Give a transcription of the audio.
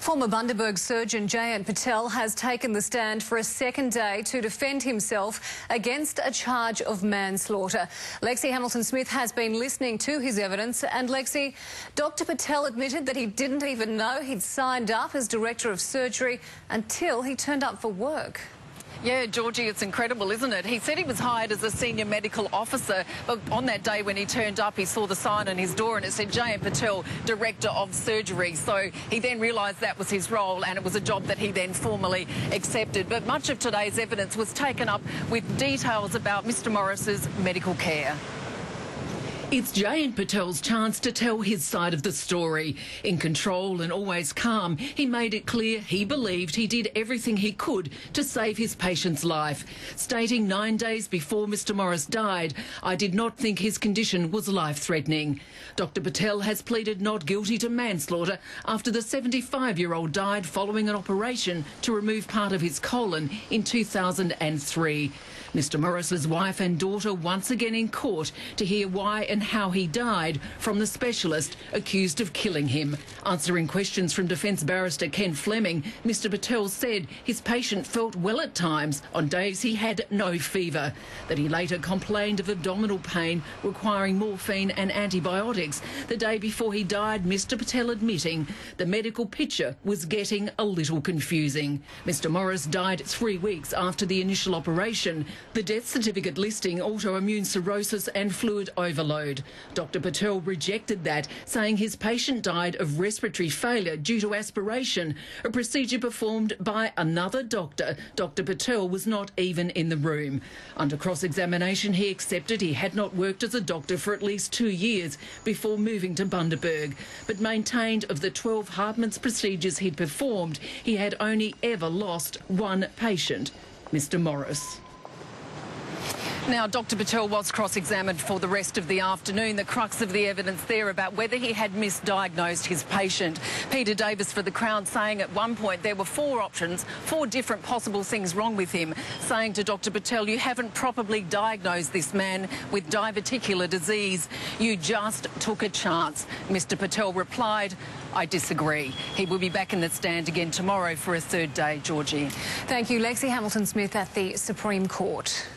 Former Bunderberg Surgeon Jayant Patel has taken the stand for a second day to defend himself against a charge of manslaughter. Lexi Hamilton-Smith has been listening to his evidence, and Lexi, Dr. Patel admitted that he didn't even know he'd signed up as Director of Surgery until he turned up for work. Yeah, Georgie, it's incredible, isn't it? He said he was hired as a senior medical officer, but on that day when he turned up, he saw the sign on his door and it said Jayant Patel, Director of Surgery. So he then realised that was his role and it was a job that he then formally accepted. But much of today's evidence was taken up with details about Mr Morris's medical care. It's Jayant Patel's chance to tell his side of the story. In control and always calm, he made it clear he believed he did everything he could to save his patient's life, stating 9 days before Mr Morris died, "I did not think his condition was life-threatening." Dr Patel has pleaded not guilty to manslaughter after the 75-year-old died following an operation to remove part of his colon in 2003. Mr Morris's wife and daughter once again in court to hear why and how he died from the specialist accused of killing him. Answering questions from Defence Barrister Ken Fleming, Mr Patel said his patient felt well at times on days he had no fever, that he later complained of abdominal pain requiring morphine and antibiotics. The day before he died, Mr Patel admitting the medical picture was getting a little confusing. Mr Morris died 3 weeks after the initial operation. The death certificate listing autoimmune cirrhosis and fluid overload. Dr Patel rejected that, saying his patient died of respiratory failure due to aspiration, a procedure performed by another doctor. Dr Patel was not even in the room. Under cross-examination, he accepted he had not worked as a doctor for at least 2 years before moving to Bunderberg, but maintained of the 12 Hartmann's procedures he'd performed, he had only ever lost one patient, Mr Morris. Now, Dr Patel was cross-examined for the rest of the afternoon. The crux of the evidence there about whether he had misdiagnosed his patient. Peter Davis for the Crown saying at one point there were 4 options, 4 different possible things wrong with him, saying to Dr Patel, "You haven't properly diagnosed this man with diverticular disease. You just took a chance." Mr Patel replied, "I disagree." He will be back in the stand again tomorrow for a third day, Georgie. Thank you, Lexi Hamilton-Smith at the Supreme Court.